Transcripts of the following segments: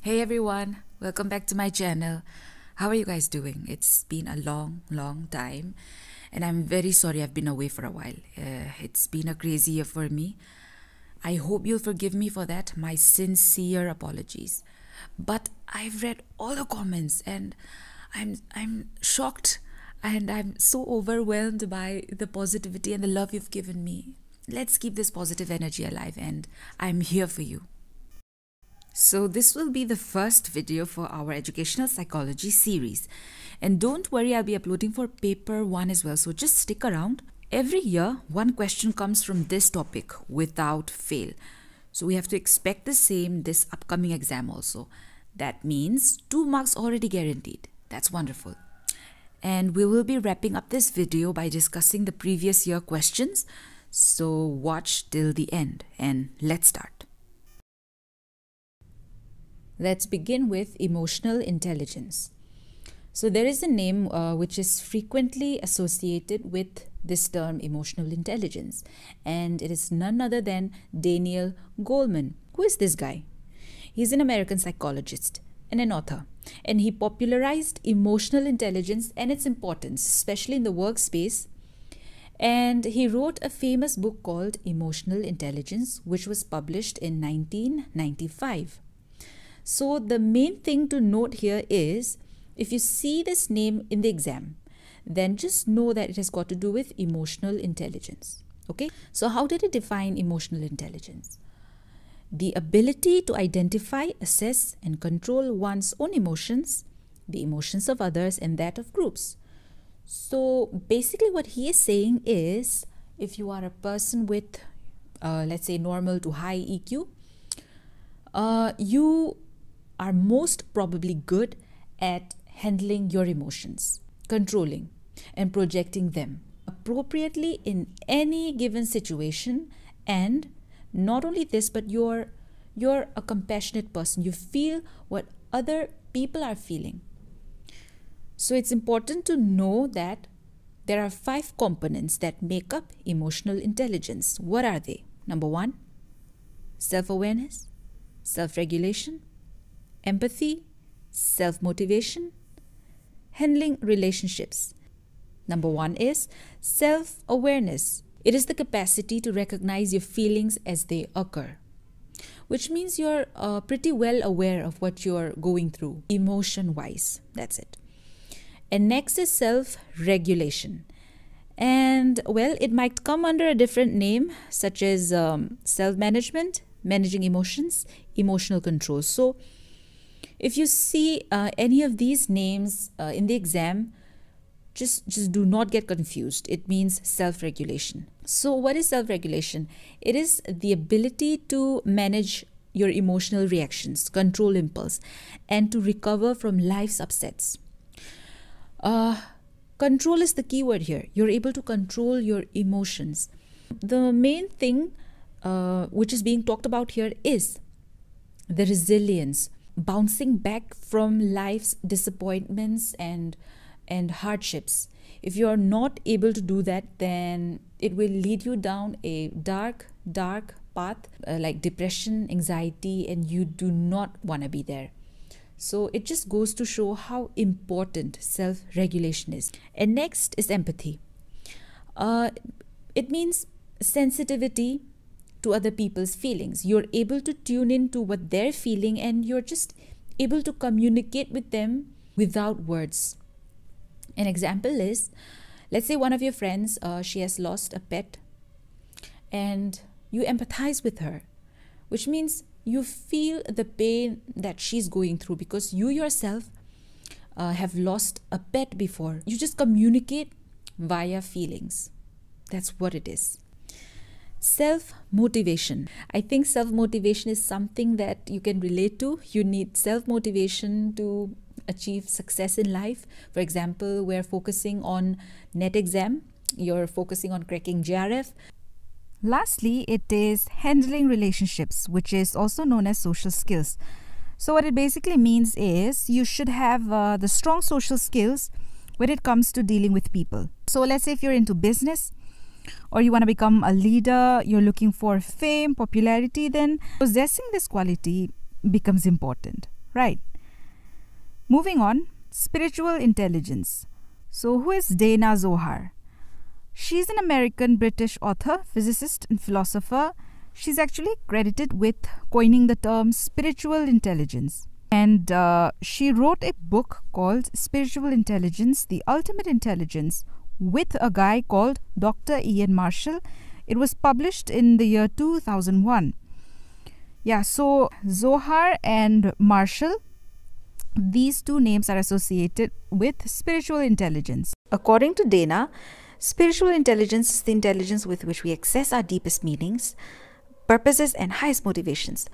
Hey everyone, welcome back to my channel. How are you guys doing? It's been a long time and I'm very sorry I've been away for a while. It's been a crazy year for me. I hope you'll forgive me for that. My sincere apologies. But I've read all the comments and I'm shocked and I'm so overwhelmed by the positivity and the love you've given me. Let's keep this positive energy alive and I'm here for you. So this will be the first video for our educational psychology series. And don't worry, I'll be uploading for paper 1 as well. So just stick around. Every year, one question comes from this topic without fail. So we have to expect the same this upcoming exam also. That means 2 marks already guaranteed. That's wonderful. And we will be wrapping up this video by discussing the previous year questions. So watch till the end and let's start. Let's begin with emotional intelligence. So there is a name which is frequently associated with this term emotional intelligence, and it is none other than Daniel Goleman. Who is this guy? He's an American psychologist and an author, and he popularized emotional intelligence and its importance, especially in the workspace. And he wrote a famous book called Emotional Intelligence, which was published in 1995. So the main thing to note here is, if you see this name in the exam, then just know that it has got to do with emotional intelligence. Okay? So how did it define emotional intelligence? The ability to identify, assess, and control one's own emotions, the emotions of others, and that of groups. So basically what he is saying is, if you are a person with, let's say, normal to high EQ, you are most probably good at handling your emotions, controlling and projecting them appropriately in any given situation. And not only this, but you're a compassionate person. You feel what other people are feeling. So it's important to know that there are 5 components that make up emotional intelligence. What are they? Number 1, self-awareness, self-regulation, empathy, self-motivation, handling relationships. Number 1 is self-awareness. It is the capacity to recognize your feelings as they occur, which means you're pretty well aware of what you're going through emotion-wise. That's it. And next is self-regulation. And well, it might come under a different name, such as self-management, managing emotions, emotional control. So if you see any of these names in the exam, just do not get confused. It means self-regulation. So what is self-regulation? It is the ability to manage your emotional reactions, control impulse, and to recover from life's upsets. Control is the key word here. You're able to control your emotions. The main thing which is being talked about here is the resilience, bouncing back from life's disappointments and hardships. If you are not able to do that, then it will lead you down a dark path like depression, anxiety, and you do not want to be there. So it just goes to show how important self-regulation is. And next is empathy. It means sensitivity to other people's feelings. You're able to tune in to what they're feeling and you're just able to communicate with them without words. An example is, let's say one of your friends, she has lost a pet and you empathize with her, which means you feel the pain that she's going through because you yourself have lost a pet before. You just communicate via feelings. That's what it is. Self-motivation. I think self-motivation is something that you can relate to. You need self-motivation to achieve success in life. For example, we're focusing on net exam. You're focusing on cracking Net-Jrf. Lastly, it is handling relationships, which is also known as social skills. So what it basically means is you should have the strong social skills when it comes to dealing with people. So let's say if you're into business, or you want to become a leader, you're looking for fame, popularity, then possessing this quality becomes important. Right. Moving on, spiritual intelligence. So, who is Dana Zohar? She's an American-British author, physicist, and philosopher. She's actually credited with coining the term spiritual intelligence. And she wrote a book called Spiritual Intelligence, The Ultimate Intelligence, with a guy called Dr. Ian Marshall. It was published in the year 2001. Yeah, so Zohar and Marshall, these two names are associated with spiritual intelligence. According to Dana, spiritual intelligence is the intelligence with which we access our deepest meanings, purposes, and highest motivations.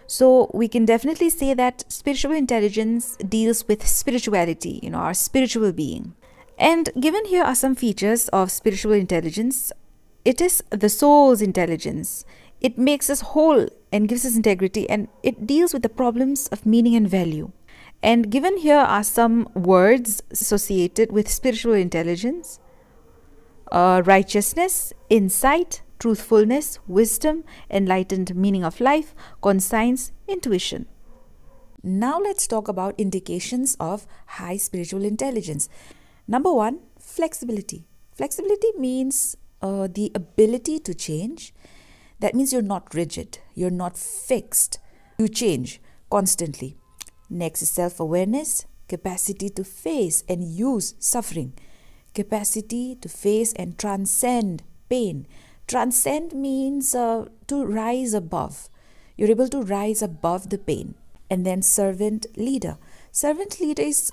So we can definitely say that spiritual intelligence deals with spirituality, our spiritual being. And given here are some features of spiritual intelligence. It is the soul's intelligence. It makes us whole and gives us integrity, and it deals with the problems of meaning and value. And given here are some words associated with spiritual intelligence: righteousness, insight, truthfulness, wisdom, enlightened meaning of life, conscience, intuition. Now let's talk about indications of high spiritual intelligence. Number one, flexibility. Flexibility means the ability to change. That means you're not rigid, you're not fixed. You change constantly. Next is self-awareness, capacity to face and use suffering, capacity to face and transcend pain. Transcend means to rise above. You're able to rise above the pain. And then servant leader. Servant leader is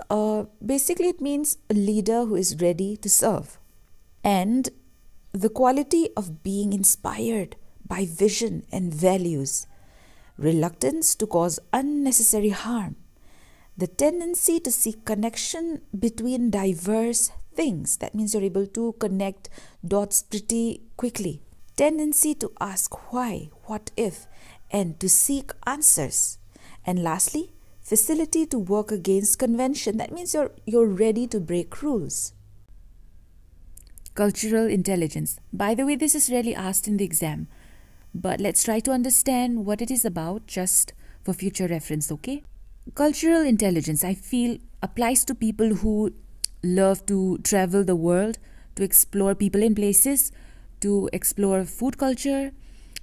basically it means a leader who is ready to serve. And the quality of being inspired by vision and values. Reluctance to cause unnecessary harm. The tendency to seek connection between diverse things. That means you're able to connect dots pretty quickly. Tendency to ask why, what if, and to seek answers. And lastly, facility to work against convention. That means you're ready to break rules. Cultural intelligence. By the way, this is rarely asked in the exam, but let's try to understand what it is about just for future reference, okay? Cultural intelligence, I feel, applies to people who love to travel the world, to explore people and places, to explore food culture.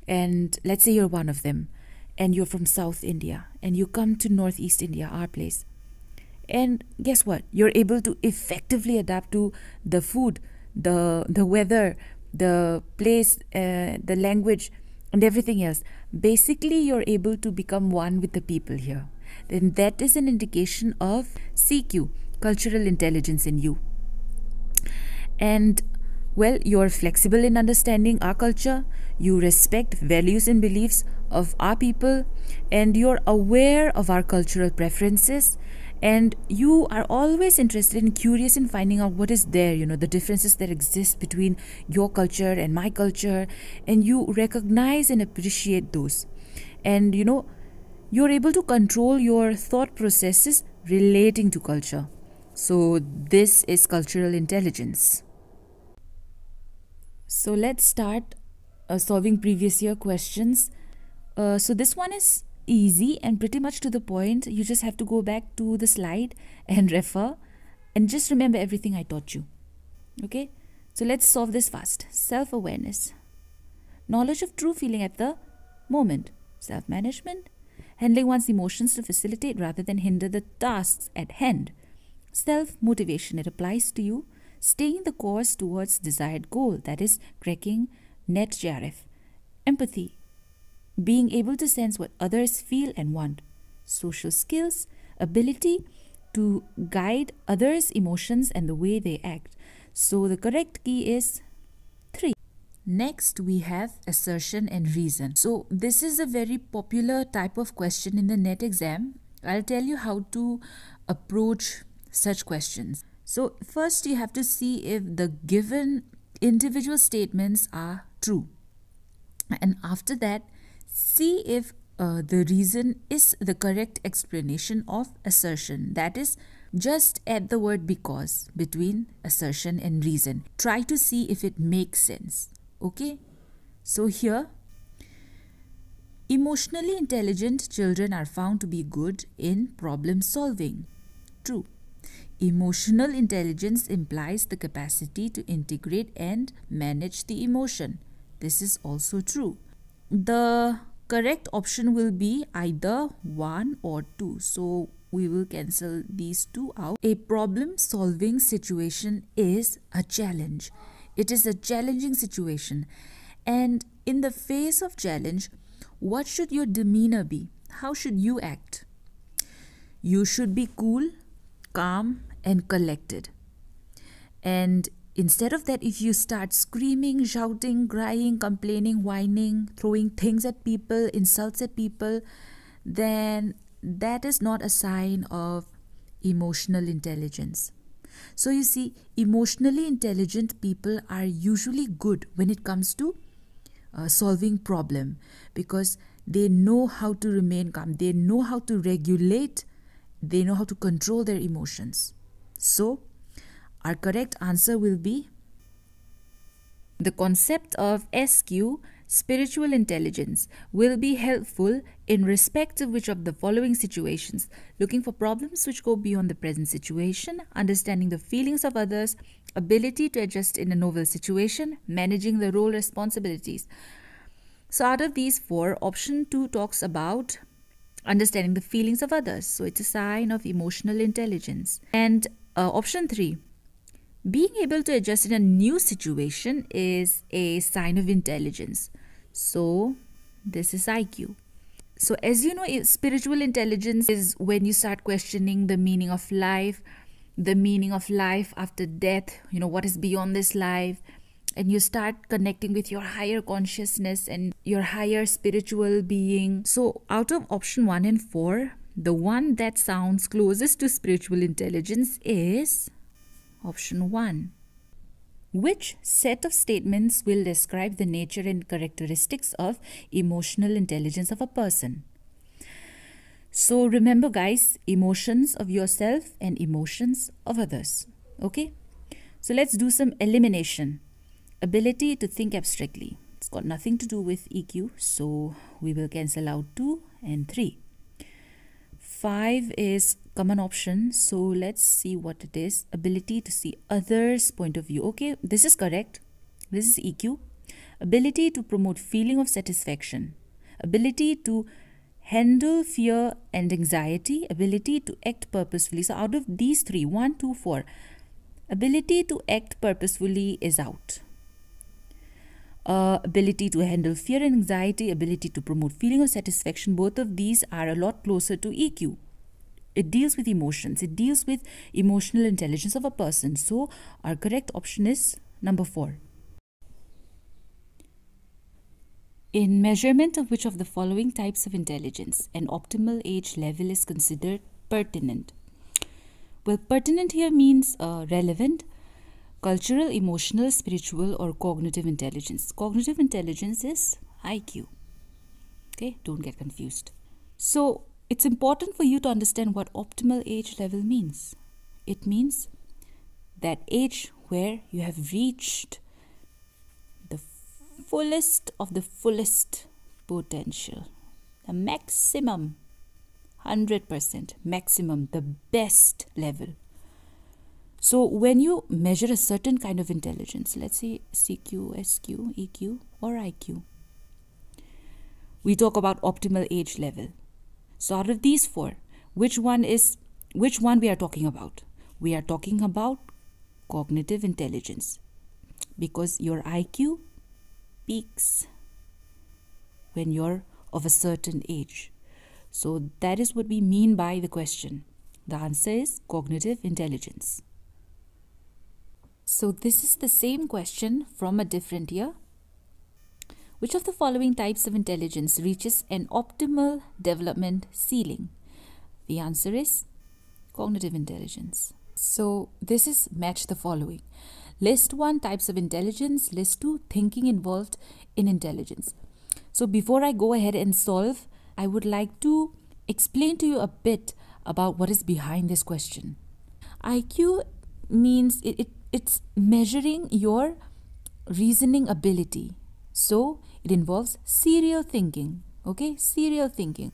And let's say you're one of them and you're from South India and you come to Northeast India, our place. And guess what? You're able to effectively adapt to the food, the weather, the place, the language, and everything else. Basically, you're able to become one with the people here. Then that is an indication of CQ, cultural intelligence in you. And well, you're flexible in understanding our culture, you respect values and beliefs of our people, and you're aware of our cultural preferences, and you are always interested and curious in finding out what is there, the differences that exist between your culture and my culture, and you recognize and appreciate those. And you're able to control your thought processes relating to culture. So this is cultural intelligence. So let's start solving previous year questions. So this one is easy and pretty much to the point. You just have to go back to the slide and refer and just remember everything I taught you. Okay? So let's solve this fast. Self-awareness. Knowledge of true feeling at the moment. Self-management. Handling one's emotions to facilitate rather than hinder the tasks at hand. Self-motivation. It applies to you. Staying the course towards desired goal, that is cracking Net-Jrf. Empathy, being able to sense what others feel and want. Social skills, ability to guide others' emotions and the way they act. So the correct key is 3. Next we have assertion and reason. So this is a very popular type of question in the NET exam. I'll tell you how to approach such questions. So first you have to see if the given individual statements are true. And after that, see if the reason is the correct explanation of assertion. That is, just add the word because between assertion and reason. Try to see if it makes sense. Okay? So here, Emotionally intelligent children are found to be good in problem solving. True. Emotional intelligence implies the capacity to integrate and manage the emotion. This is also true. The correct option will be either 1 or 2. So we will cancel these two out. A problem solving situation is a challenge. It is a challenging situation. And in the face of challenge, what should your demeanor be? How should you act? You should be cool, calm, and collected. And instead of that, if you start screaming, shouting, crying, complaining, whining, throwing things at people, insults at people, then that is not a sign of emotional intelligence. So you see, emotionally intelligent people are usually good when it comes to solving problem, because they know how to remain calm, they know how to regulate, they know how to control their emotions. So our correct answer will be the concept of SQ, spiritual intelligence, will be helpful in respect of which of the following situations: looking for problems which go beyond the present situation, understanding the feelings of others, ability to adjust in a novel situation, managing the role responsibilities. So out of these four, option 2 talks about understanding the feelings of others. So it's a sign of emotional intelligence. And option 3, being able to adjust in a new situation is a sign of intelligence. So this is IQ. So as you know, spiritual intelligence is when you start questioning the meaning of life after death, what is beyond this life, and you start connecting with your higher consciousness and your higher spiritual being. So out of option 1 and 4, the one that sounds closest to spiritual intelligence is option 1. Which set of statements will describe the nature and characteristics of emotional intelligence of a person? So remember guys, emotions of yourself and emotions of others. Okay? So let's do some elimination. Ability to think abstractly. It's got nothing to do with EQ, so we will cancel out 2 and 3. 5 is common option, so let's see what it is. Ability to see others' point of view. Okay, this is correct. This is EQ. Ability to promote feeling of satisfaction. Ability to handle fear and anxiety. Ability to act purposefully. So out of these 3, 1, 2, 4, ability to act purposefully is out. Ability to handle fear and anxiety, ability to promote feeling of satisfaction, both of these are a lot closer to EQ. It deals with emotions. It deals with emotional intelligence of a person. So our correct option is number 4. In measurement of which of the following types of intelligence an optimal age level is considered pertinent? Well, pertinent here means relevant, cultural, emotional, spiritual, or cognitive intelligence. Cognitive intelligence is IQ. Okay, don't get confused. So it's important for you to understand what optimal age level means. It means that age where you have reached the fullest of the fullest potential, the maximum, 100% maximum, the best level. So when you measure a certain kind of intelligence, let's say CQ, SQ, EQ, or IQ, we talk about optimal age level. So out of these 4, which one we are talking about? We are talking about cognitive intelligence, because your IQ peaks when you're of a certain age. So that is what we mean by the question. The answer is cognitive intelligence. So this is the same question from a different year. Which of the following types of intelligence reaches an optimal development ceiling? The answer is cognitive intelligence. So this is match the following. List 1 types of intelligence, list 2 thinking involved in intelligence. So before I go ahead and solve, I would like to explain to you a bit about what is behind this question. IQ means it's measuring your reasoning ability. So it involves serial thinking. Okay, serial thinking.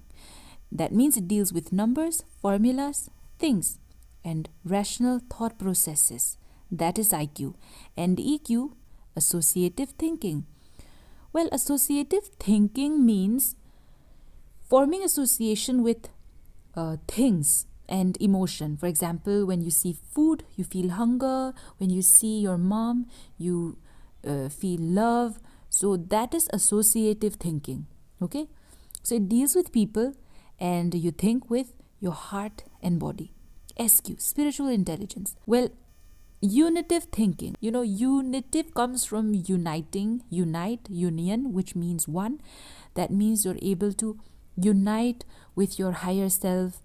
That means it deals with numbers, formulas, things, and rational thought processes. That is IQ. And EQ, associative thinking. Well, associative thinking means forming association with things and emotion. For example, when you see food, you feel hunger. When you see your mom, you feel love. So that is associative thinking. Okay, so it deals with people and you think with your heart and body. SQ, spiritual intelligence. Well, unitive thinking. Unitive comes from uniting, unite, union, which means one. That means you're able to unite with your higher self,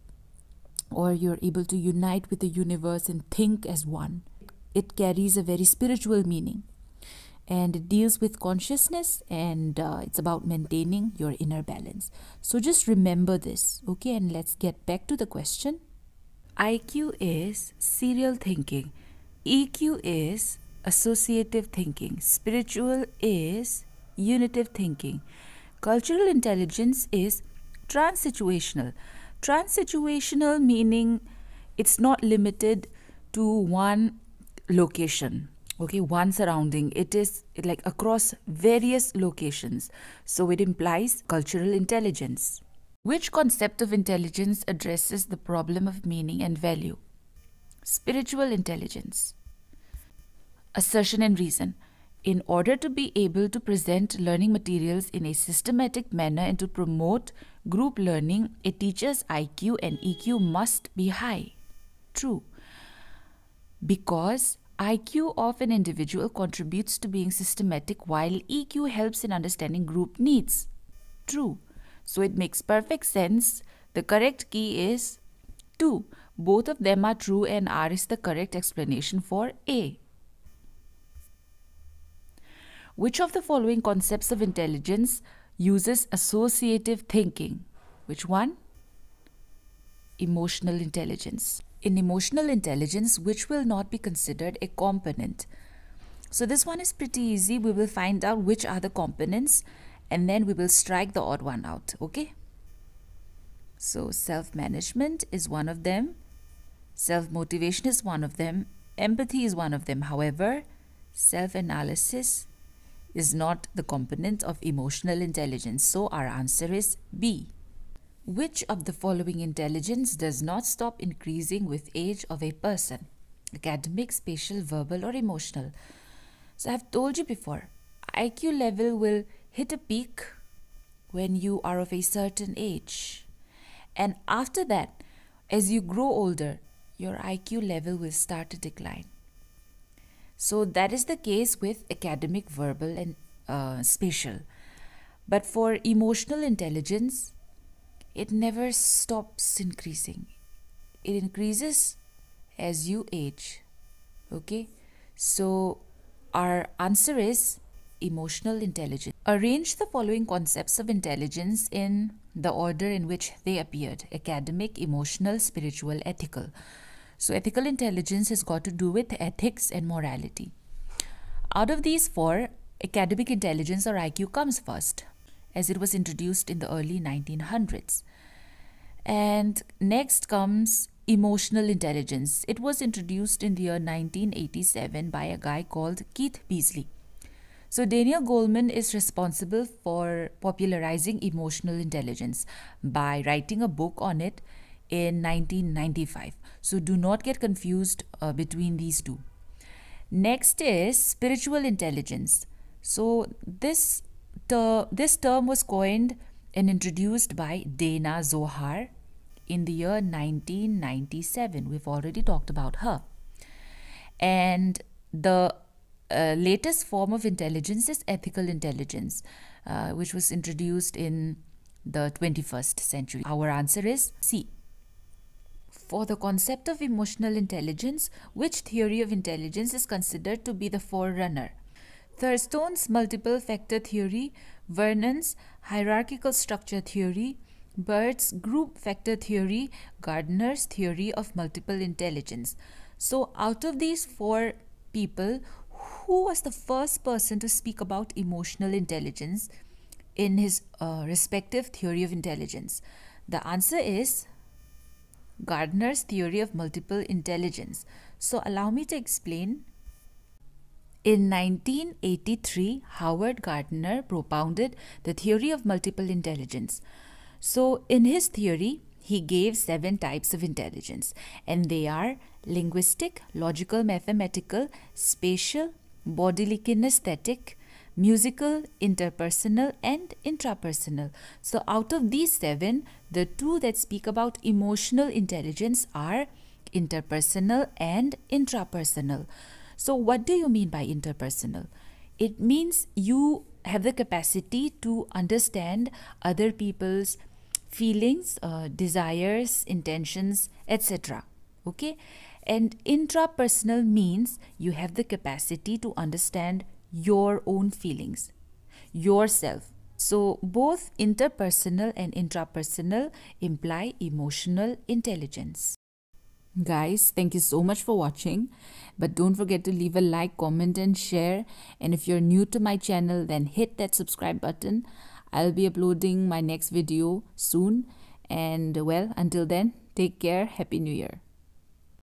or you're able to unite with the universe and think as one. It carries a very spiritual meaning, and it deals with consciousness, and it's about maintaining your inner balance. So just remember this, okay? And let's get back to the question. IQ is serial thinking. EQ is associative thinking. Spiritual is unitive thinking. Cultural intelligence is transsituational. Transsituational meaning it's not limited to one location, okay, one surrounding. It is like across various locations. So it implies cultural intelligence. Which concept of intelligence addresses the problem of meaning and value? Spiritual intelligence. Assertion and reason. In order to be able to present learning materials in a systematic manner and to promote group learning, a teacher's IQ and EQ must be high. True. Because IQ of an individual contributes to being systematic while EQ helps in understanding group needs. True. So it makes perfect sense. The correct key is 2. Both of them are true and R is the correct explanation for A. Which of the following concepts of intelligence uses associative thinking? Which one? Emotional intelligence. In emotional intelligence, which will not be considered a component? So this one is pretty easy. We will find out which are the components and then we will strike the odd one out, okay? So self-management is one of them. Self-motivation is one of them. Empathy is one of them. However, self-analysis is not the component of emotional intelligence. So our answer is B. Which of the following intelligence does not stop increasing with age of a person? Academic, spatial, verbal, or emotional? So I've told you before, IQ level will hit a peak when you are of a certain age. And after that, as you grow older, your IQ level will start to decline. So that is the case with academic, verbal, and spatial. But for emotional intelligence, it never stops increasing. It increases as you age. Okay? So our answer is emotional intelligence. Arrange the following concepts of intelligence in the order in which they appeared: academic, emotional, spiritual, ethical. So ethical intelligence has got to do with ethics and morality. Out of these four, academic intelligence or IQ comes first, as it was introduced in the early 1900s. And next comes emotional intelligence. It was introduced in the year 1987 by a guy called Keith Beasley. So Daniel Goleman is responsible for popularizing emotional intelligence by writing a book on it in 1995. So do not get confused between these two. Next is spiritual intelligence. So this term was coined and introduced by Dana Zohar in the year 1997. We've already talked about her. And the latest form of intelligence is ethical intelligence, which was introduced in the 21st century. Our answer is C. For the concept of emotional intelligence, which theory of intelligence is considered to be the forerunner? Thurstone's multiple factor theory, Vernon's hierarchical structure theory, Bird's group factor theory, Gardner's theory of multiple intelligence. So out of these four people, who was the first person to speak about emotional intelligence in his respective theory of intelligence? The answer is Gardner's theory of multiple intelligence. So allow me to explain. In 1983, Howard Gardner propounded the theory of multiple intelligence. So in his theory, he gave 7 types of intelligence, and they are linguistic, logical, mathematical, spatial, bodily kinesthetic, musical, interpersonal, and intrapersonal. So out of these 7, the 2 that speak about emotional intelligence are interpersonal and intrapersonal. So what do you mean by interpersonal? It means you have the capacity to understand other people's feelings, desires, intentions, etc. Okay? And intrapersonal means you have the capacity to understand your own feelings, yourself. So both interpersonal and intrapersonal imply emotional intelligence. Guys, thank you so much for watching, but don't forget to leave a like, comment and share. And if you're new to my channel, then hit that subscribe button. I'll be uploading my next video soon, and well, until then, take care. Happy New Year.